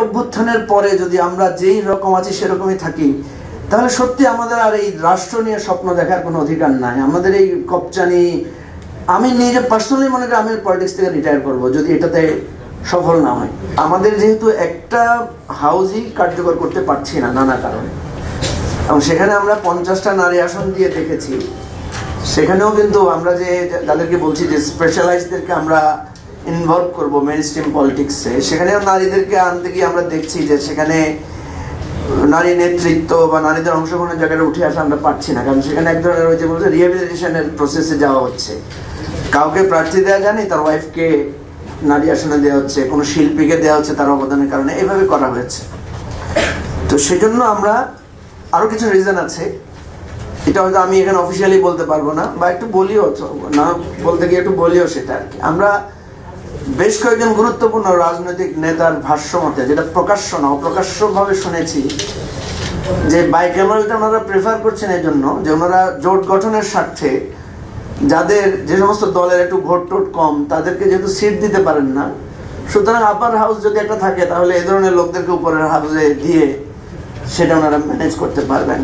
অভ্যুত্থানের পরে যদি আমরা যেই রকম আছি সেরকমই থাকি, তাহলে সত্যি আমাদের আর এই রাষ্ট্র নিয়ে স্বপ্ন দেখার কোনো অধিকার নাই। আমাদের এই কপচানি, আমি নিজে পার্সোনালি মনে করি আমি পলিটিক্স থেকে রিটায়ার করবো যদি এটাতে সফল না হয়। আমাদের যেহেতু একটা হাউসই কার্যকর করতে পারছি না নানা কারণে, এবং সেখানে আমরা 50টা নারী আসন দিয়ে দেখেছি, সেখানেও কিন্তু আমরা যে যাদেরকে বলছি যে স্পেশালাইজদেরকে আমরা ইনভলভ করবো মেইন স্ট্রিম পলিটিক্সে, সেখানেও নারীদেরকে আনতে গিয়ে আমরা দেখছি যে সেখানে নারী নেতৃত্ব বা নারীদের অংশগ্রহণের জায়গাটা উঠে আসা আমরা পাচ্ছি না। কারণ সেখানে এক ধরনের ওই যে বলছে রিহ্যাবিলিটেশনের প্রসেসে যাওয়া হচ্ছে, কাউকে প্রার্থী দেওয়া যায়নি, তার ওয়াইফকে নারী আসনে দেওয়া হচ্ছে, কোনো শিল্পীকে দেওয়া হচ্ছে তার অবদানের কারণে, এইভাবে করা হয়েছে। তো সেজন্য আমরা আরো কিছু রিজন আছে, এটা হয়তো আমি এখানে অফিসিয়ালি বলতে পারবো না, বা একটু বলিও না, বলতে গিয়ে একটু বলিও সেটা আর কি। আমরা বেশ কয়েকজন গুরুত্বপূর্ণ রাজনৈতিক নেতার ভাষ্য মতে, যেটা প্রকাশ্য না অপ্রকাশ্যভাবে শুনেছি, যে বাইক্যামেরালটা ওনারা প্রেফার করছেন এই জন্য যে ওনারা জোট গঠনের স্বার্থে যাদের যে সমস্ত দলের একটু ভোট টোট কম তাদেরকে যেহেতু সিট দিতে পারেন না, সুতরাং আপার হাউস যদি একটা থাকে তাহলে এই ধরনের লোকদেরকে উপরের হাউসে দিয়ে সেটা ওনারা ম্যানেজ করতে পারবেন।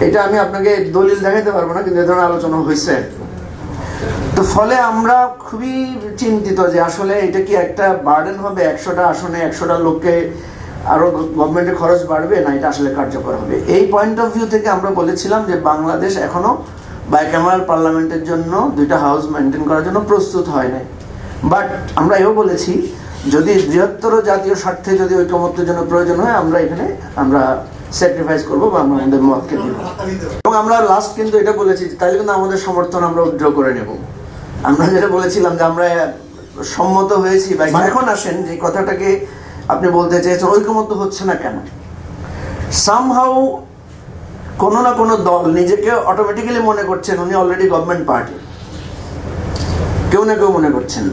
এটা আমি আপনাকে দলিল দেখাতে পারবো না, কিন্তু এ ধরনের আলোচনা হয়েছে। তো ফলে আমরা খুবই চিন্তিত যে আসলে এটা কি একটা বার্ডেন হবে, 100টা আসনে 100টা লোককে আরো গভর্নমেন্টের খরচ বাড়বে, না এটা আসলে কার্যকর হবে। এই পয়েন্ট অফ ভিউ থেকে আমরা বলেছিলাম যে বাংলাদেশ এখনো বাইক্যামেরাল পার্লামেন্টের জন্য 2টা হাউস মেনটেন করার জন্য প্রস্তুত হয় নাই। বাট আমরা এও বলেছি যদি বৃহত্তর জাতীয় স্বার্থে যদি ঐকমত্যের জন্য প্রয়োজন হয় আমরা এখানে আমরা স্যাক্রিফাইস করবো বা আমরা আমাদের মতকে দিব। এবং আমরা লাস্ট কিন্তু এটা বলেছি তাহলে কিন্তু আমাদের সমর্থন আমরা উইথড্র করে নেব। আমরা যেটা বলেছিলাম যে আমরা সম্মত হয়েছি, বা এখন আসেন যে কথাটাকে আপনি বলতে চেয়েছেন ঐকমত্য হচ্ছে না কেন। সামহাউ কোনো না কোনো দল নিজেকে অটোমেটিক্যালি মনে করছেন উনি অলরেডি গভর্নমেন্ট পার্টি, কেউ না কেউ মনে করছেন।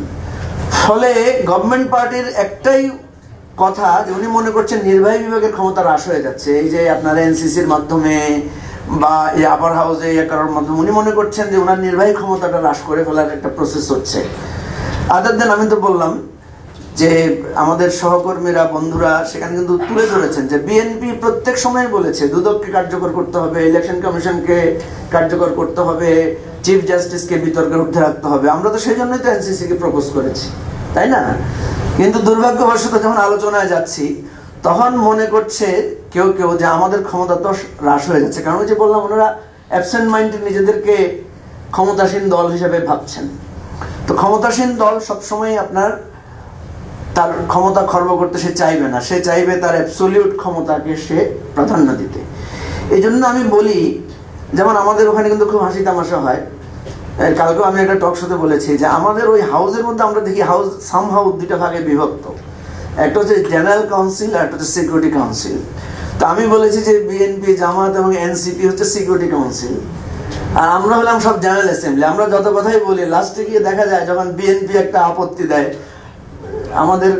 ফলে গভর্নমেন্ট পার্টির একটাই কথা যে উনি মনে করছেন নির্বাহী বিভাগের ক্ষমতা হ্রাস হয়ে যাচ্ছে, এই যে আপনার এনসিসির মাধ্যমে বা এই আপার হাউসে করার মাধ্যমে উনি মনে করছেন যে ওনার নির্বাহী ক্ষমতাটা হ্রাস করে ফেলার একটা প্রসেস হচ্ছে। আদার দেন আমি তো বললাম যে আমাদের সহকর্মীরা বন্ধুরা সেখানে কিন্তু তুলে ধরেছেন যে বিএনপি প্রত্যেক সময় বলেছে দুদককে কার্যকর করতে হবে, ইলেকশন কমিশনকে কার্যকর করতে হবে, চিফ জাস্টিসকে বিতর্কের ঊর্ধ্বে রাখতে হবে। আমরা তো সেই জন্যই তো এনসিসিকে প্রপোজ করেছি, তাই না? কিন্তু দুর্ভাগ্যবশত যখন আলোচনায় যাচ্ছি তখন মনে করছে কেউ কেউ যে আমাদের ক্ষমতা তো হ্রাস হয়ে যাচ্ছে, কারণ ওই যে বললাম ওনারা অ্যাবসেন্ট মাইন্ডেড নিজেদেরকে ক্ষমতাসীন দল হিসেবে ভাবছেন। তো ক্ষমতাসীন দল সবসময় আপনার তার ক্ষমতা খর্ব করতে সে চাইবে না, সে চাইবে তার অ্যাবসলিউট ক্ষমতাকে সে প্রাধান্য দিতে। এই জন্য আমি বলি, যেমন আমাদের ওখানে কিন্তু খুব হাসি তামাশা হয়, কালকেও আমি একটা টক শোতে বলেছি যে আমাদের ওই হাউসের মধ্যে আমরা দেখি হাউস সামহাউ 2টা ভাগে বিভক্ত, একটা হচ্ছে জেনারেল কাউন্সিল আর একটা হচ্ছে সিকিউরিটি কাউন্সিল। তো আমি বলেছি যে বিএনপি, জামাত এবং এনসিপি হচ্ছে সিকিউরিটি কাউন্সিল, আর আমরা হলাম সব জেনারেল অ্যাসেম্বলি। আমরা যত কথাই বলি লাস্টে গিয়ে দেখা যায় যখন বিএনপি একটা আপত্তি দেয় আমাদের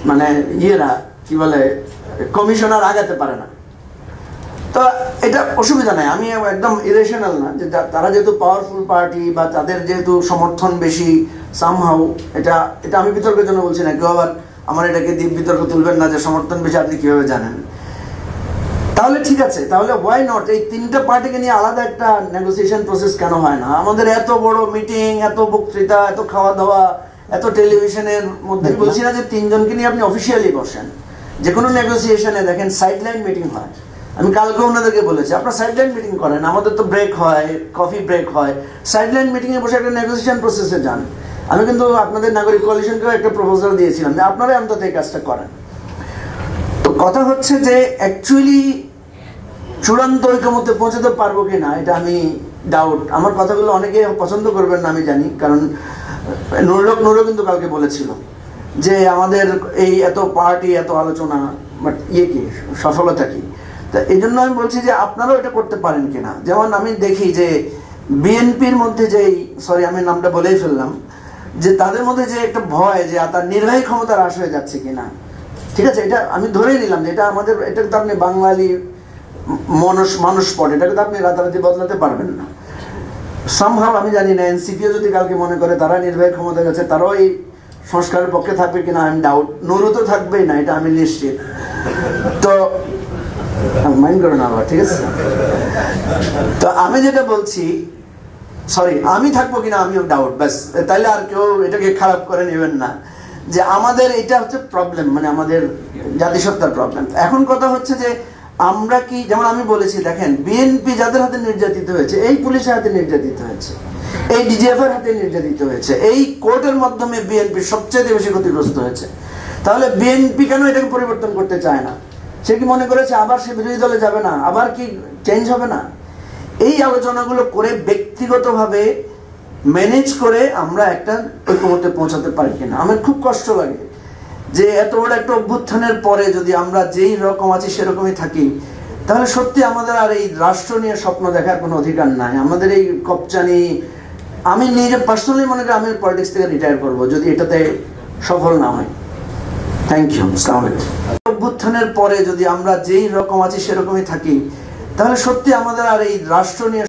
মানে ইয়েরা কি বলে কমিশনার আগাতে পারে না। তো এটা অসুবিধা নাই, আমি একদম ইরেশনাল না যে তারা যেহেতু পাওয়ারফুল পার্টি বা তাদের যেহেতু সমর্থন বেশি সামহাউ, এটা এটা আমি বিতর্কের জন্য বলছি না, কেউ আবার আমার এটাকে বিতর্ক তুলবেন না যে সমর্থন বেশি আপনি কিভাবে জানেন। তাহলে ঠিক আছে, তাহলে ওয়াই নট এই 3টা পার্টিকে নিয়ে আলাদা একটা নেগোসিয়েশন প্রসেস কেন হয় না? আমাদের এত বড় মিটিং, এত বক্তৃতা, এত খাওয়া দাওয়া, এত টেলিভিশনের মধ্যে, বলছি না যে 3 জনকে নিয়ে আপনি অফিসিয়ালি বসেন, যে কোনো নেগোসিয়েশনে দেখেন সাইডলাইন মিটিং হয়। আমি কালকে ওনাদেরকে বলেছি আপনারা সাইডলাইন মিটিং করেন, আমাদের তো ব্রেক হয়, কফি ব্রেক হয়, সাইডলাইন মিটিংয়ে বসে একটা নেগোসিয়েশন প্রসেসে যান। আমি কিন্তু আপনাদের নাগরিক কোয়ালিশনকেও একটা প্রপোজাল দিয়েছিলাম যে আপনারাই অন্তত এই কাজটা করেন। তো কথা হচ্ছে যে অ্যাকচুয়ালি চূড়ান্ত ঐকমত্যে পৌঁছাতে পারবো কি না এটা আমি ডাউট। আমার কথাগুলো অনেকে পছন্দ করবেন না আমি জানি, কারণ নুরুল কিন্তু কালকে বলেছিল যে আমাদের এই এত পার্টি, এত আলোচনা, বাট ইয়ে কি সফলতা কি? তা এই জন্য আমি বলছি যে আপনারাও এটা করতে পারেন কিনা। যেমন আমি দেখি যে বিএনপির মধ্যে যেই, সরি আমি নামটা বলেই ফেললাম, যে তাদের মধ্যে যে একটা ভয় যে তার নির্বাহী ক্ষমতা হ্রাস হয়ে যাচ্ছে কিনা। ঠিক আছে, এটা আমি ধরেই নিলাম যে এটা আমাদের, এটা তো আপনি বাঙালি মানুষপট, এটাকে তো আপনি রাতারাতি বদলাতে পারবেন না। সামহাউ আমি জানি না এনসিপিও যদি কালকে মনে করে তারা নির্বাহী ক্ষমতা গেছে, তারাও এই সংস্কারের পক্ষে থাকবে কিনা আমি ডাউট, নুরু তো থাকবেই না, এটা আমি নিশ্চিত। তো মাইন্ড করো না আবার, ঠিক আছে? তো আমি যেটা বলছি, সরি, আমি থাকবো কিনা আমিও ডাউট, ব্যাস। তাইলে আর কেউ এটাকে খারাপ করে নেবেন না যে আমাদের এটা হচ্ছে প্রবলেম, মানে আমাদের জাতিসত্তার প্রবলেম। এখন কথা হচ্ছে যে আমরা কি, যেমন আমি বলেছি, দেখেন বিএনপি যাদের হাতে নির্যাতিত হয়েছে, এই পুলিশের হাতে নির্যাতিত হয়েছে, এই ডিজিএফ এর হাতে নির্যাতিত হয়েছে, এই কোর্টের মাধ্যমে বিএনপি সবচেয়ে বেশি ক্ষতিগ্রস্ত হয়েছে। তাহলে বিএনপি কেন এটাকে পরিবর্তন করতে চায় না? সে কি মনে করেছে আবার সে বিরোধী দলে যাবে না, আবার কি চেঞ্জ হবে না? এই আলোচনাগুলো করে ব্যক্তিগতভাবে ম্যানেজ করে আমরা একটা ঐক্যমত্যে পৌঁছাতে পারি কিনা। আমার খুব কষ্ট লাগে যে এত বড় একটা অভ্যুত্থানের পরে যদি আমরা যেই রকম আছি সেরকমই থাকি, তাহলে সত্যি আমাদের আর এই রাষ্ট্র নিয়ে স্বপ্ন দেখার কোনো অধিকার নাই। আমাদের এই কপচানি, আমি নিজে পার্সোনালি মনে করি আমি পলিটিক্স থেকে রিটায়ার করবো যদি এটাতে সফল না হয়। Thank you. আসসালামু আলাইকুম। অভ্যুত্থানের পরে যদি আমরা যেই রকম আছি সেরকমই থাকি, তাহলে সত্যি আমাদের আর এই রাষ্ট্র নিয়ে